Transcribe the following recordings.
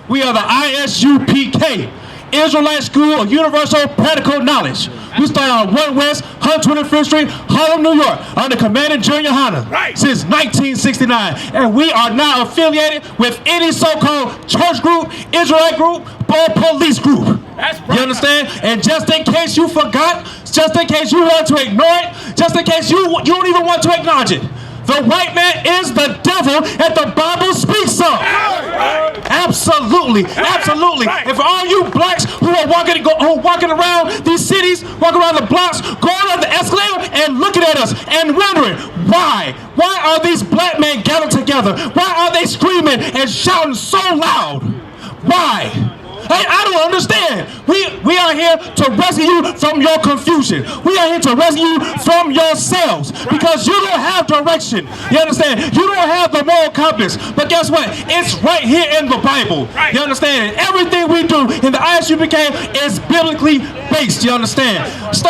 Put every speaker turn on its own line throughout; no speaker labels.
We are the I.S.U.P.K, Israelite School of Universal Practical Knowledge. We started on 1 West 125th Street, Harlem, New York, under Commandant General Yahanna since 1969. And we are now affiliated with any so-called church group, Israelite group, or police group. You understand? And just in case you forgot, just in case you want to ignore it, just in case you don't even want to acknowledge it, the white man is the devil that the Bible speaks of. Absolutely, absolutely. And for all you blacks who are walking around these cities, walking around the blocks, going up the escalator and looking at us and wondering why are these black men gathered together? Why are they screaming and shouting so loud? Why? I don't understand. We are here to rescue you from your confusion. We are here to rescue you from yourselves because you don't have direction. You understand? You don't have the moral compass. But guess what? It's right here in the Bible. You understand? And everything we do in the I.S.U.P.K is biblically based. You understand? Let's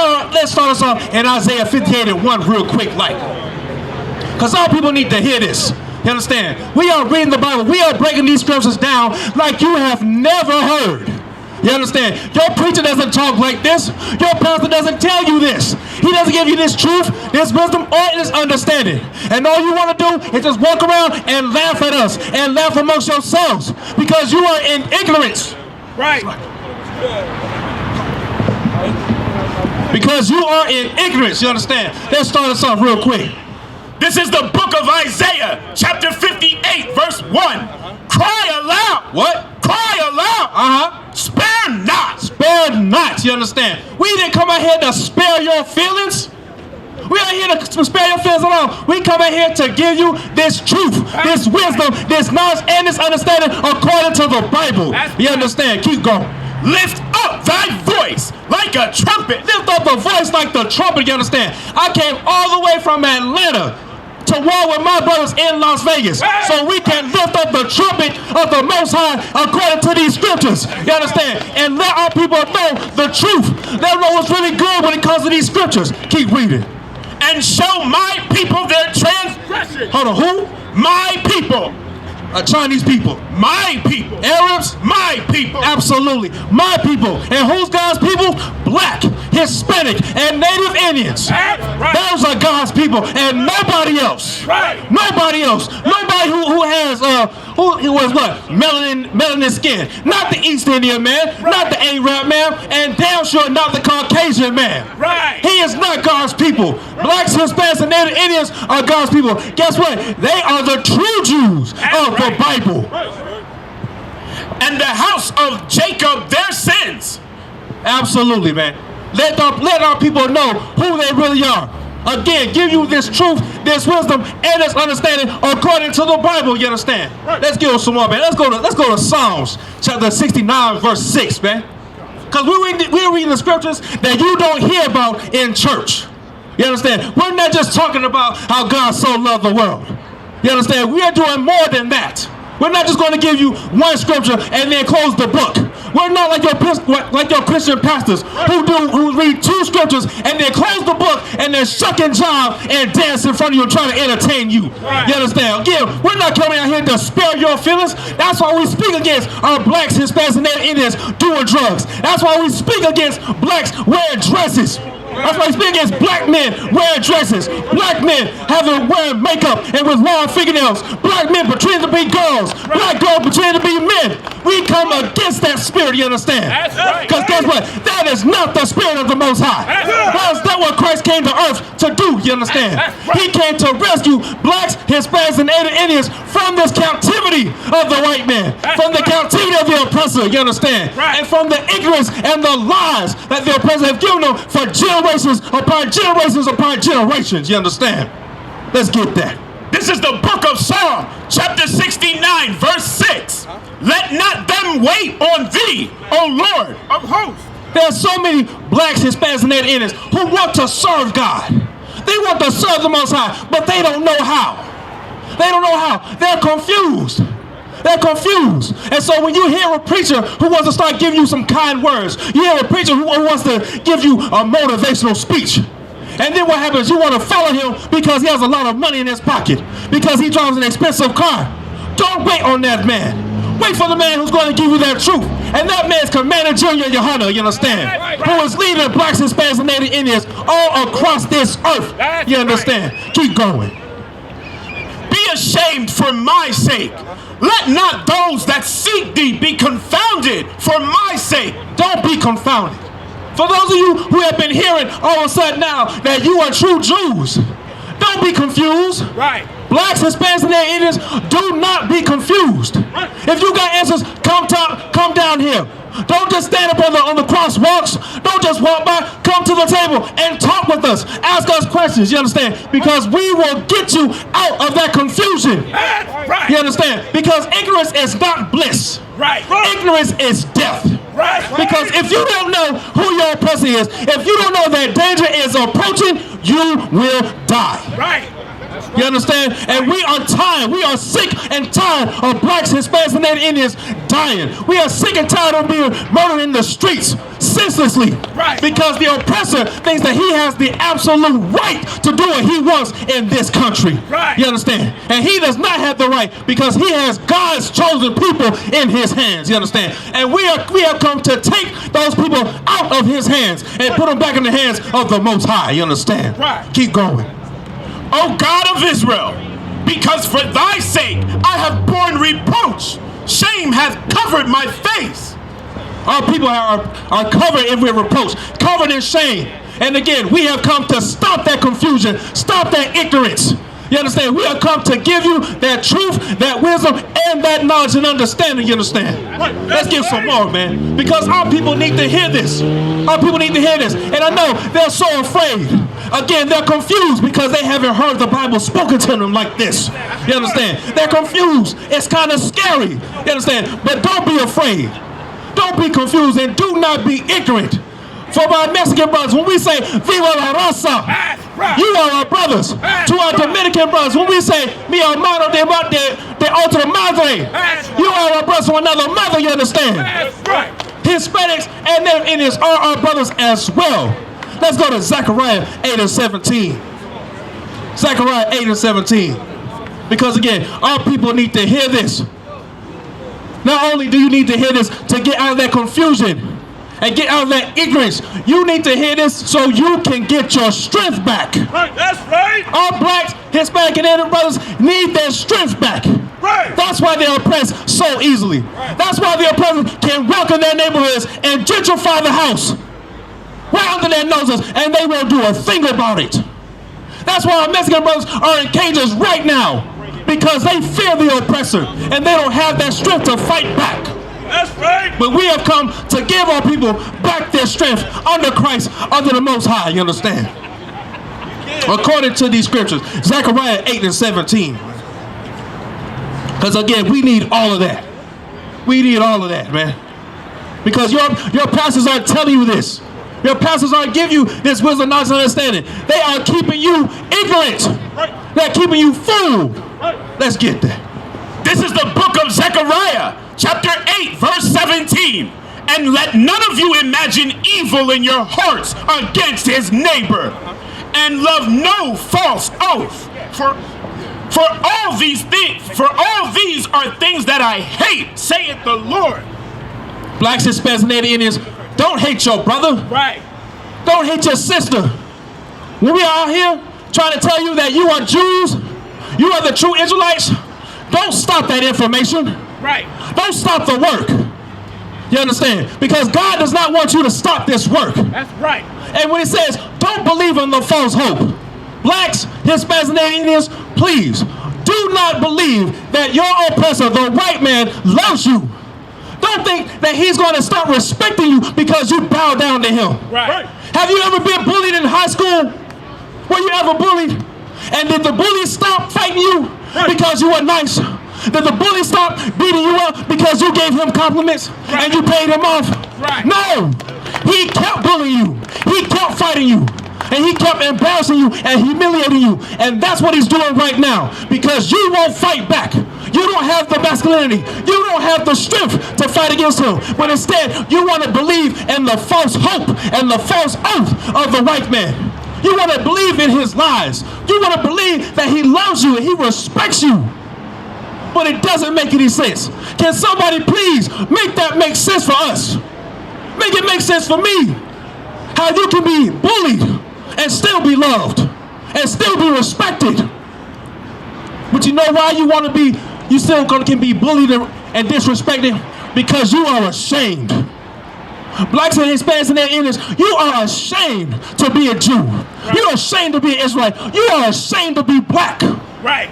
start us off in Isaiah 58:1 real quick, because all people need to hear this. You understand? We are reading the Bible. We are breaking these scriptures down like you have never heard. You understand? Your preacher doesn't talk like this. Your pastor doesn't tell you this. He doesn't give you this truth, this wisdom, or this understanding. And all you want to do is just walk around and laugh at us and laugh amongst yourselves because you are in ignorance.
Right.
Because you are in ignorance. You understand? Let's start us off real quick.
This is the book of Isaiah, chapter 58, verse 1. Cry aloud.
What?
Cry aloud. Spare not.
Spare not. You understand? We didn't come out here to spare your feelings. We are here to spare your feelings alone. We come out here to give you this truth, this wisdom, this knowledge, and this understanding according to the Bible. You understand? Keep going.
Lift up thy voice like a trumpet.
Lift up the voice like the trumpet. You understand? I came all the way from Atlanta to war with my brothers in Las Vegas, so we can lift up the trumpet of the Most High according to these scriptures. You understand? And let our people know the truth. Let them know what's really good when it comes to these scriptures. Keep reading.
And show my people their transgression.
Hold on, who?
My people.
Chinese people.
My people.
Arabs.
My people.
Absolutely. My people. And who's God's people? Black, Hispanic, and Native Indians. Those are God's people and nobody else. Nobody else. Nobody who has what? Melanin skin. Not the East Indian man, not the Arab man, and damn sure not the Caucasian man. He is not God's people. Blacks, Hispanics, and Native Indians are God's people. Guess what? They are the true Jews of the Bible.
And the house of Jacob their sins.
Absolutely, man. Let our people know who they really are. Again, give you this truth, this wisdom, and this understanding according to the Bible. You understand? Let's give us some more, man. Let's go to Psalms chapter 69, verse 6, man. Because we're reading the scriptures that you don't hear about in church. You understand? We're not just talking about how God so loved the world. You understand? We are doing more than that. We're not just going to give you one scripture and then close the book. We're not like your Christian pastors who read two scriptures and then close the book and then shuck and jive and dance in front of you trying to entertain you. You understand? Again, we're not coming out here to spare your feelings. That's why we speak against our blacks, Hispanics, and Native Indians doing drugs. That's why we speak against blacks wearing dresses. That's why we speak against black men wearing dresses, black men wearing makeup and with long fingernails, black men pretending to be girls, black girls pretending to be men. We come against that spirit, you understand? Because guess what? That is not the spirit of the Most High. That is not what Christ came to earth to do, you understand? He came to rescue blacks, Hispanics, and Native Indians from this captivity of the white man, from the captivity of the oppressor, you understand? And from the ignorance and the lies that the oppressor have given them for generations upon generations upon generations, you understand? Let's get that.
This is the book of Psalm, chapter 69, verse 6. Let not them wait on thee, O Lord of hosts.
There are so many blacks, Hispanics, and Native Indians who want to serve God. They want to serve the Most High, but they don't know how. They don't know how. They're confused. They're confused. And so when you hear a preacher who wants to start giving you some kind words, you hear a preacher who wants to give you a motivational speech, and then what happens? You want to follow him because he has a lot of money in his pocket, because he drives an expensive car. Don't wait on that man. Wait for the man who's going to give you that truth. And that man's Commander Junior Yahanna, you understand? Who is leading blacks, Hispanics, and Native Indians all across this earth. You understand? Keep going.
Be ashamed for my sake. Let not those that seek thee be confounded for my sake.
Don't be confounded. For those of you who have been hearing all of a sudden now that you are true Jews, don't be confused.
Right.
Blacks, Hispanics, and their Indians, do not be confused. If you got answers, come down here. Don't just stand up on the crosswalks. Don't just walk by. Come to the table and talk with us. Ask us questions, you understand? Because we will get you out of that confusion.
Right.
You understand? Because ignorance is not bliss.
Right.
Ignorance is death.
Right.
Because if you don't know who your oppressor is, if you don't know that danger is approaching, you will die.
Right.
You understand? And we are tired. We are sick and tired of blacks, Hispanics, and Native Indians dying. We are sick and tired of being murdered in the streets senselessly.
Right.
Because the oppressor thinks that he has the absolute right to do what he wants in this country.
Right.
You understand? And he does not have the right because he has God's chosen people in his hands. You understand? And we have come to take those people out of his hands and put them back in the hands of the Most High. You understand?
Right.
Keep going.
O God of Israel, because for thy sake I have borne reproach. Shame hath covered my face.
Our people are covered in reproach, covered in shame. And again, we have come to stop that confusion, stop that ignorance. You understand? We have come to give you that truth, that wisdom, and that knowledge and understanding. You understand? Let's give some more, man. Because our people need to hear this. Our people need to hear this. And I know they're so afraid. Again, they're confused because they haven't heard the Bible spoken to them like this. You understand? They're confused. It's kind of scary. You understand? But don't be afraid. Don't be confused and do not be ignorant. For my Mexican brothers, when we say Viva la Raza, you are our brothers. To our Dominican brothers, when we say Mi hermano de otra madre, you are our brothers from another mother, you understand? Hispanics and their Indians are our brothers as well. Let's go to Zechariah 8 and 17. Zechariah 8 and 17. Because again, our people need to hear this. Not only do you need to hear this to get out of that confusion and get out of that ignorance, you need to hear this so you can get your strength back.
Right, that's right.
Our blacks, Hispanic, and Native brothers need their strength back.
Right.
That's why they're oppressed so easily. Right. That's why the oppressors can walk in their neighborhoods and gentrify the house right under their noses, and they won't do a thing about it. That's why our Mexican brothers are in cages right now, because they fear the oppressor and they don't have that strength to fight back.
That's right.
But we have come to give our people back their strength under Christ, under the Most High, you understand? According to these scriptures, Zechariah 8 and 17. Because again, we need all of that. We need all of that, man. Because your pastors aren't telling you this. Your pastors aren't giving you this wisdom, knowledge, and understanding. They are keeping you ignorant. They're keeping you fooled. Let's get that.
This is the book of Zechariah, chapter 8, verse 17. And let none of you imagine evil in your hearts against his neighbor, and love no false oath. For all these are things that I hate, saith the Lord.
Blacks, Hispanics, and Native Indians, don't hate your brother.
Right.
Don't hate your sister. When we are out here trying to tell you that you are Jews, you are the true Israelites, don't stop that information.
Right.
Don't stop the work. You understand? Because God does not want you to stop this work.
That's right.
And when he says, don't believe in the false hope, blacks, Hispanics, and Native Indians, please do not believe that your oppressor, the white man, loves you. Don't think that he's going to start respecting you because you bow down to him.
Right.
Have you ever been bullied in high school? Were you ever bullied? And did the bully stop fighting you because you were nice? Did the bully stop beating you up because you gave him compliments and you paid him off?
Right.
No. He kept bullying you. He kept fighting you. And he kept embarrassing you and humiliating you. And that's what he's doing right now, because you won't fight back. You don't have the masculinity. You don't have the strength to fight against him. But instead, you want to believe in the false hope and the false oath of the white man. You want to believe in his lies. You want to believe that he loves you and he respects you. but it doesn't make any sense. Can somebody please make that make sense for us? Make it make sense for me. How you can be bullied and still be loved and still be respected. But you know why you still can be bullied and disrespected? Because you are ashamed. Blacks and Hispanics and their Indians, you are ashamed to be a Jew. Right. You are ashamed to be an Israelite. You are ashamed to be black.
Right.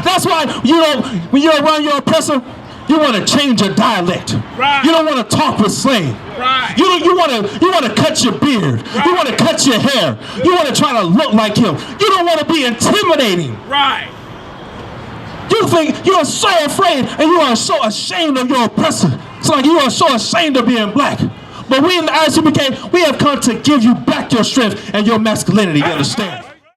That's why when you're around your oppressor, you want to change your dialect.
Right.
You don't want to talk with slang.
Right.
You want to cut your beard. Right. You want to cut your hair. You want to try to look like him. You don't want to be intimidating.
Right.
You think you are so afraid and you are so ashamed of your oppressor. It's like you are so ashamed of being black. But we in the I.S.U.P.K, we have come to give you back your strength and your masculinity, you understand?